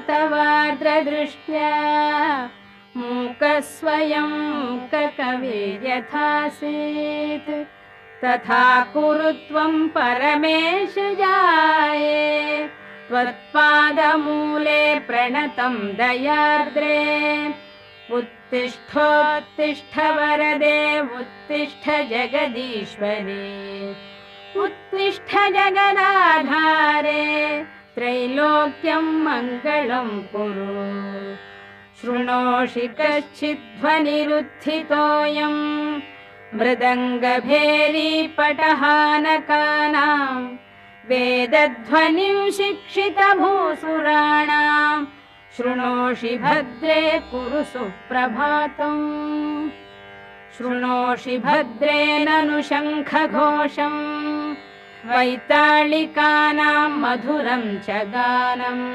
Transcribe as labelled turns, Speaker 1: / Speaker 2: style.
Speaker 1: तवार्द्रदृष्ट्या मूकस्वयं ककविर्यथासीत् तथा कुरु त्वं परमेश जाये त्वत्पादमूले प्रणतं दयार्द्रे उत्तिष्ठोत्तिष्ठ वरदे उत्तिष्ठ जगदीश्वरे उत्तिष्ठ जगदाधारे त्रैलोक्यं मङ्गलं कुरु शृणोषि कश्चिद्ध्वनिरुत्थितोऽयं मृदङ्गभेरीपटहानकानां वेदध्वनिं शिक्षितभूसुराणां शृणोषि भद्रे कुरु सुप्रभातम् शृणोषि भद्रे ननु शङ्खघोषं वैताళिकानां मधुरं च गानम्